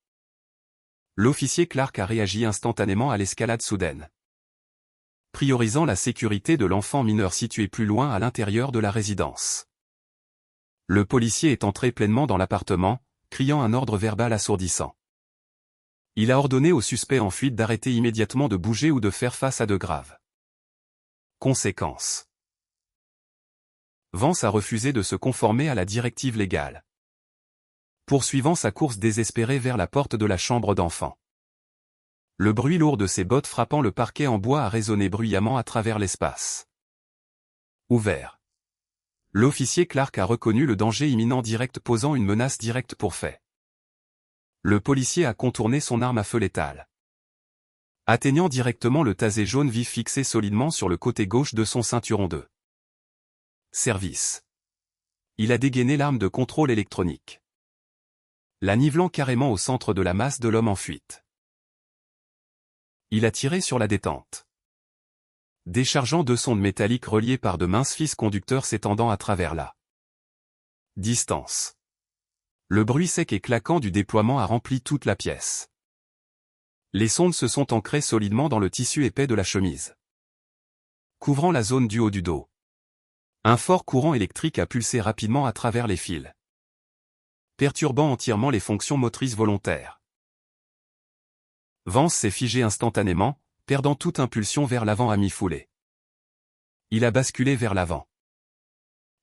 Speaker 1: L'officier Clark a réagi instantanément à l'escalade soudaine. Priorisant la sécurité de l'enfant mineur situé plus loin à l'intérieur de la résidence. Le policier est entré pleinement dans l'appartement, criant un ordre verbal assourdissant. Il a ordonné au suspect en fuite d'arrêter immédiatement de bouger ou de faire face à de graves conséquences. Vance a refusé de se conformer à la directive légale. Poursuivant sa course désespérée vers la porte de la chambre d'enfant. Le bruit lourd de ses bottes frappant le parquet en bois a résonné bruyamment à travers l'espace. Ouvert. L'officier Clark a reconnu le danger imminent direct posant une menace directe pour fait. Le policier a contourné son arme à feu létale. Atteignant directement le tasé jaune vif fixé solidement sur le côté gauche de son ceinturon de service. Il a dégainé l'arme de contrôle électronique. La nivelant carrément au centre de la masse de l'homme en fuite. Il a tiré sur la détente. Déchargeant deux sondes métalliques reliées par de minces fils conducteurs s'étendant à travers la distance. Le bruit sec et claquant du déploiement a rempli toute la pièce. Les sondes se sont ancrées solidement dans le tissu épais de la chemise. Couvrant la zone du haut du dos. Un fort courant électrique a pulsé rapidement à travers les fils. Perturbant entièrement les fonctions motrices volontaires. Vance s'est figé instantanément, perdant toute impulsion vers l'avant à mi-foulée. Il a basculé vers l'avant.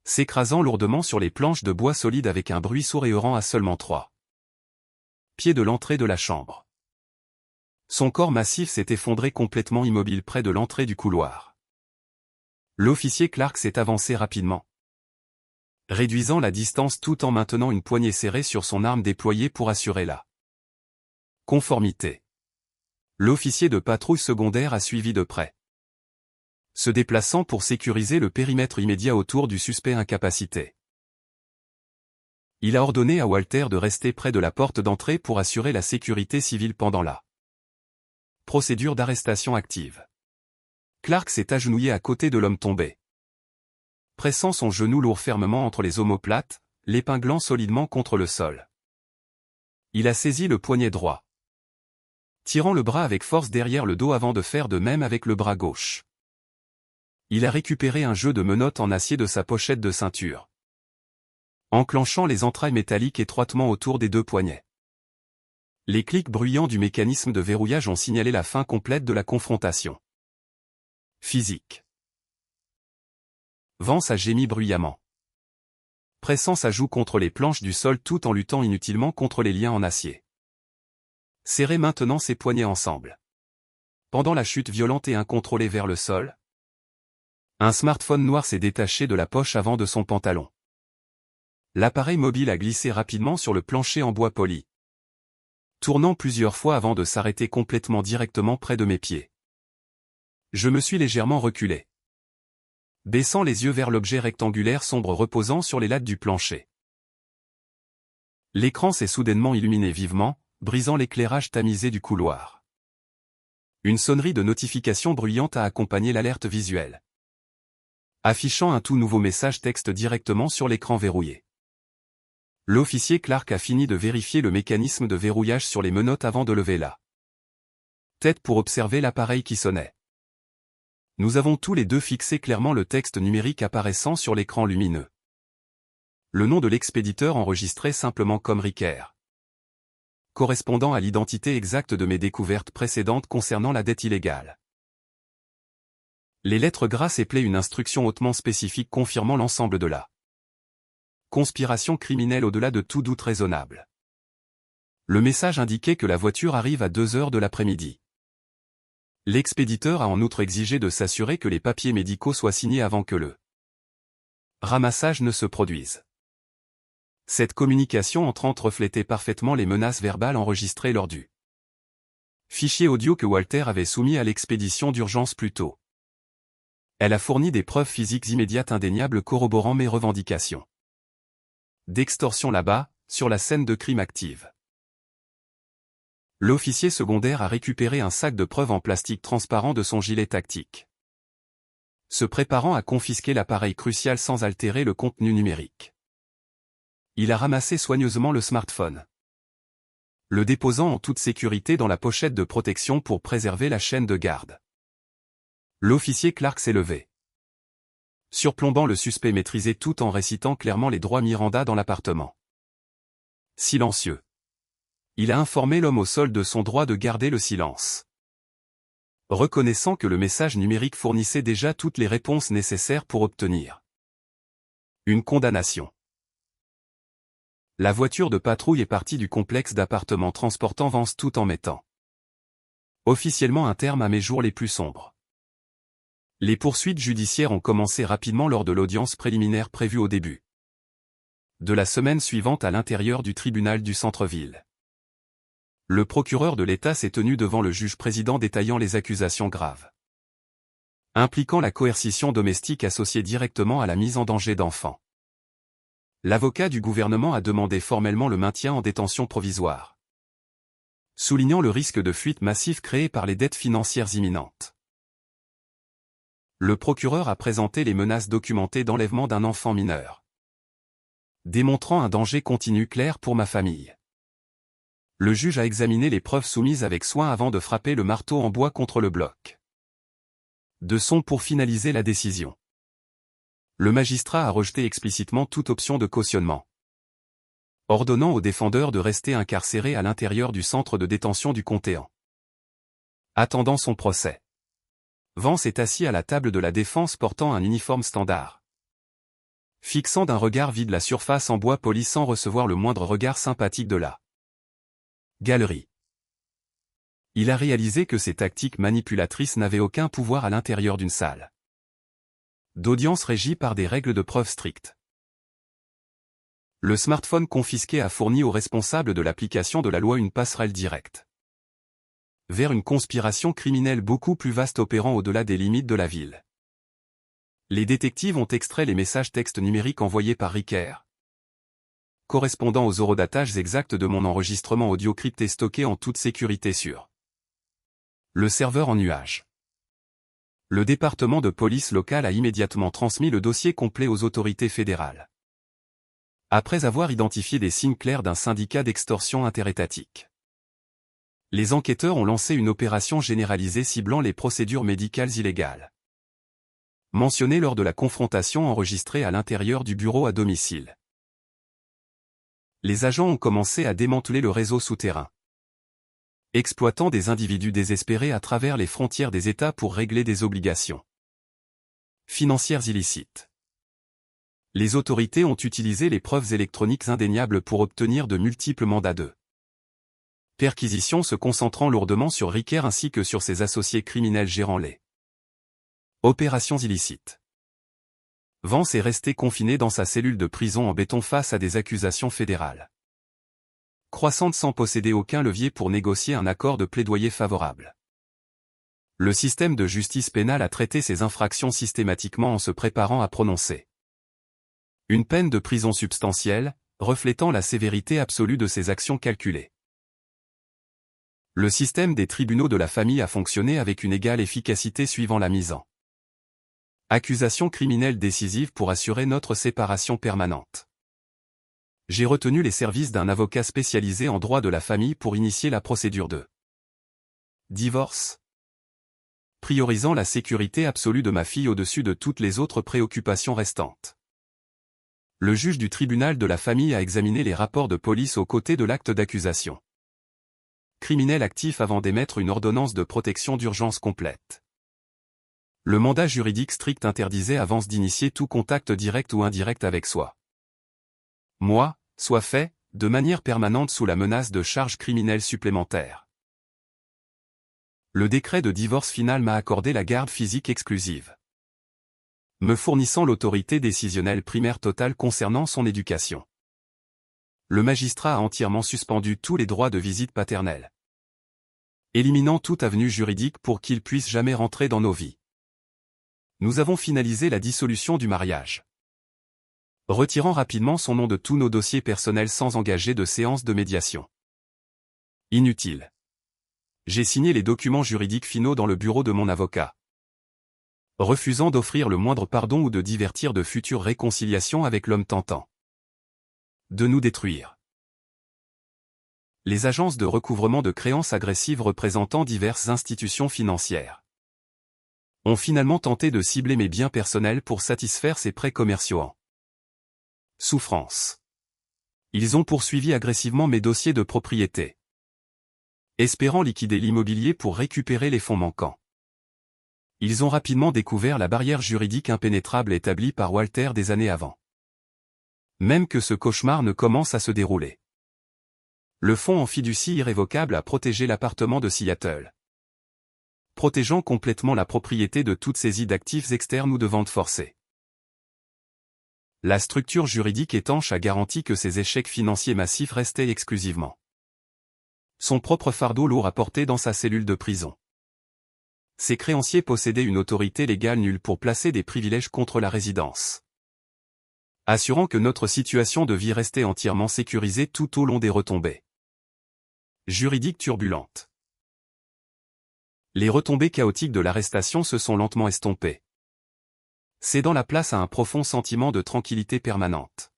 Speaker 1: S'écrasant lourdement sur les planches de bois solides avec un bruit sourd et heurant à seulement 3 pieds de l'entrée de la chambre. Son corps massif s'est effondré complètement immobile près de l'entrée du couloir. L'officier Clark s'est avancé rapidement. Réduisant la distance tout en maintenant une poignée serrée sur son arme déployée pour assurer la conformité. L'officier de patrouille secondaire a suivi de près. Se déplaçant pour sécuriser le périmètre immédiat autour du suspect incapacité. Il a ordonné à Walter de rester près de la porte d'entrée pour assurer la sécurité civile pendant la procédure d'arrestation active. Clark s'est agenouillé à côté de l'homme tombé. Pressant son genou lourd fermement entre les omoplates, l'épinglant solidement contre le sol. Il a saisi le poignet droit. Tirant le bras avec force derrière le dos avant de faire de même avec le bras gauche. Il a récupéré un jeu de menottes en acier de sa pochette de ceinture. Enclenchant les entrailles métalliques étroitement autour des deux poignets. Les clics bruyants du mécanisme de verrouillage ont signalé la fin complète de la confrontation. Physique. Vance a gémi bruyamment. Pressant sa joue contre les planches du sol tout en luttant inutilement contre les liens en acier. Serrez maintenant ses poignets ensemble. Pendant la chute violente et incontrôlée vers le sol, un smartphone noir s'est détaché de la poche avant de son pantalon. L'appareil mobile a glissé rapidement sur le plancher en bois poli. tournant plusieurs fois avant de s'arrêter complètement directement près de mes pieds. Je me suis légèrement reculé, baissant les yeux vers l'objet rectangulaire sombre reposant sur les lattes du plancher. L'écran s'est soudainement illuminé vivement, brisant l'éclairage tamisé du couloir. Une sonnerie de notification bruyante a accompagné l'alerte visuelle, affichant un tout nouveau message texte directement sur l'écran verrouillé. L'officier Clark a fini de vérifier le mécanisme de verrouillage sur les menottes avant de lever la tête pour observer l'appareil qui sonnait. Nous avons tous les deux fixé clairement le texte numérique apparaissant sur l'écran lumineux. Le nom de l'expéditeur enregistré simplement comme Ricker, correspondant à l'identité exacte de mes découvertes précédentes concernant la dette illégale. Les lettres grasses éplaient une instruction hautement spécifique confirmant l'ensemble de la conspiration criminelle au-delà de tout doute raisonnable. Le message indiquait que la voiture arrive à 2 heures de l'après-midi. L'expéditeur a en outre exigé de s'assurer que les papiers médicaux soient signés avant que le ramassage ne se produise. Cette communication entrante reflétait parfaitement les menaces verbales enregistrées lors du fichier audio que Walter avait soumis à l'expédition d'urgence plus tôt. Elle a fourni des preuves physiques immédiates indéniables corroborant mes revendications d'extorsion là-bas, sur la scène de crime active. L'officier secondaire a récupéré un sac de preuves en plastique transparent de son gilet tactique, se préparant à confisquer l'appareil crucial sans altérer le contenu numérique. Il a ramassé soigneusement le smartphone, le déposant en toute sécurité dans la pochette de protection pour préserver la chaîne de garde. L'officier Clark s'est levé, surplombant le suspect maîtrisé tout en récitant clairement les droits Miranda dans l'appartement. Silencieux. Il a informé l'homme au sol de son droit de garder le silence, reconnaissant que le message numérique fournissait déjà toutes les réponses nécessaires pour obtenir une condamnation. La voiture de patrouille est partie du complexe d'appartements transportant Vance tout en mettant officiellement un terme à mes jours les plus sombres. Les poursuites judiciaires ont commencé rapidement lors de l'audience préliminaire prévue au début de la semaine suivante à l'intérieur du tribunal du centre-ville. Le procureur de l'État s'est tenu devant le juge-président détaillant les accusations graves, impliquant la coercition domestique associée directement à la mise en danger d'enfants. L'avocat du gouvernement a demandé formellement le maintien en détention provisoire, soulignant le risque de fuite massive créé par les dettes financières imminentes. Le procureur a présenté les menaces documentées d'enlèvement d'un enfant mineur, démontrant un danger continu clair pour ma famille. Le juge a examiné les preuves soumises avec soin avant de frapper le marteau en bois contre le bloc de son pour finaliser la décision. Le magistrat a rejeté explicitement toute option de cautionnement, ordonnant au défendeur de rester incarcéré à l'intérieur du centre de détention du comté en attendant son procès. Vance est assis à la table de la défense portant un uniforme standard, fixant d'un regard vide la surface en bois poli sans recevoir le moindre regard sympathique de la galerie. Il a réalisé que ces tactiques manipulatrices n'avaient aucun pouvoir à l'intérieur d'une salle d'audience régie par des règles de preuve strictes. Le smartphone confisqué a fourni aux responsables de l'application de la loi une passerelle directe vers une conspiration criminelle beaucoup plus vaste opérant au-delà des limites de la ville. Les détectives ont extrait les messages textes numériques envoyés par Ricker, correspondant aux horodatages exacts de mon enregistrement audio crypté stocké en toute sécurité sur le serveur en nuage. Le département de police locale a immédiatement transmis le dossier complet aux autorités fédérales, après avoir identifié des signes clairs d'un syndicat d'extorsion interétatique. Les enquêteurs ont lancé une opération généralisée ciblant les procédures médicales illégales mentionnées lors de la confrontation enregistrée à l'intérieur du bureau à domicile. Les agents ont commencé à démanteler le réseau souterrain, exploitant des individus désespérés à travers les frontières des États pour régler des obligations financières illicites. Les autorités ont utilisé les preuves électroniques indéniables pour obtenir de multiples mandats de perquisition se concentrant lourdement sur Ricker ainsi que sur ses associés criminels gérant les opérations illicites. Vance est resté confiné dans sa cellule de prison en béton face à des accusations fédérales croissante sans posséder aucun levier pour négocier un accord de plaidoyer favorable. Le système de justice pénale a traité ces infractions systématiquement en se préparant à prononcer une peine de prison substantielle, reflétant la sévérité absolue de ces actions calculées. Le système des tribunaux de la famille a fonctionné avec une égale efficacité suivant la mise en accusation criminelle décisive pour assurer notre séparation permanente. J'ai retenu les services d'un avocat spécialisé en droit de la famille pour initier la procédure de divorce, priorisant la sécurité absolue de ma fille au-dessus de toutes les autres préoccupations restantes. Le juge du tribunal de la famille a examiné les rapports de police aux côtés de l'acte d'accusation criminel actif avant d'émettre une ordonnance de protection d'urgence complète. Le mandat juridique strict interdisait avance d'initier tout contact direct ou indirect avec soi. Moi, soit fait, de manière permanente sous la menace de charges criminelles supplémentaires. Le décret de divorce final m'a accordé la garde physique exclusive, me fournissant l'autorité décisionnelle primaire totale concernant son éducation. Le magistrat a entièrement suspendu tous les droits de visite paternelle, éliminant toute avenue juridique pour qu'il puisse jamais rentrer dans nos vies. Nous avons finalisé la dissolution du mariage, retirant rapidement son nom de tous nos dossiers personnels sans engager de séance de médiation. Inutile. J'ai signé les documents juridiques finaux dans le bureau de mon avocat, refusant d'offrir le moindre pardon ou de divertir de futures réconciliations avec l'homme tentant de nous détruire. Les agences de recouvrement de créances agressives représentant diverses institutions financières ont finalement tenté de cibler mes biens personnels pour satisfaire ces prêts commerciaux en souffrance. Ils ont poursuivi agressivement mes dossiers de propriété, espérant liquider l'immobilier pour récupérer les fonds manquants. Ils ont rapidement découvert la barrière juridique impénétrable établie par Walter des années avant même que ce cauchemar ne commence à se dérouler. Le fonds en fiducie irrévocable a protégé l'appartement de Seattle, protégeant complètement la propriété de toute saisie d'actifs externes ou de vente forcée. La structure juridique étanche a garanti que ces échecs financiers massifs restaient exclusivement son propre fardeau lourd à porter dans sa cellule de prison. Ces créanciers possédaient une autorité légale nulle pour placer des privilèges contre la résidence, assurant que notre situation de vie restait entièrement sécurisée tout au long des retombées juridiques turbulentes. Les retombées chaotiques de l'arrestation se sont lentement estompées, cédant la place à un profond sentiment de tranquillité permanente.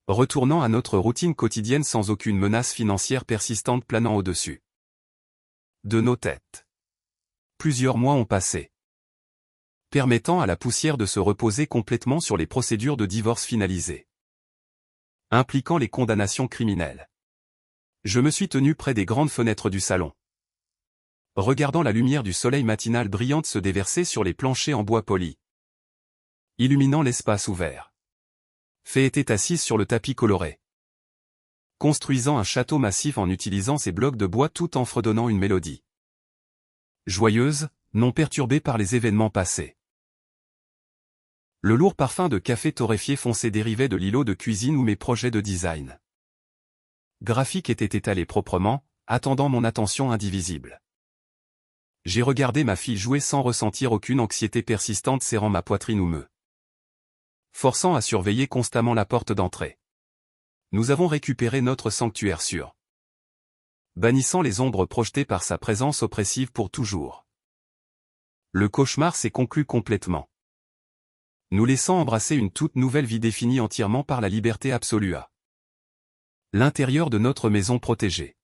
Speaker 1: Retournant à notre routine quotidienne sans aucune menace financière persistante planant au-dessus de nos têtes. Plusieurs mois ont passé, permettant à la poussière de se reposer complètement sur les procédures de divorce finalisées, impliquant les condamnations criminelles. Je me suis tenu près des grandes fenêtres du salon, regardant la lumière du soleil matinal brillante se déverser sur les planchers en bois poli, illuminant l'espace ouvert. Fée était assise sur le tapis coloré, construisant un château massif en utilisant ses blocs de bois tout en fredonnant une mélodie joyeuse, non perturbée par les événements passés. Le lourd parfum de café torréfié foncé dérivait de l'îlot de cuisine où mes projets de design graphique étaient étalés proprement, attendant mon attention indivisible. J'ai regardé ma fille jouer sans ressentir aucune anxiété persistante serrant ma poitrine ou me forçant à surveiller constamment la porte d'entrée. Nous avons récupéré notre sanctuaire sûr, bannissant les ombres projetées par sa présence oppressive pour toujours. Le cauchemar s'est conclu complètement, nous laissant embrasser une toute nouvelle vie définie entièrement par la liberté absolue à l'intérieur de notre maison protégée.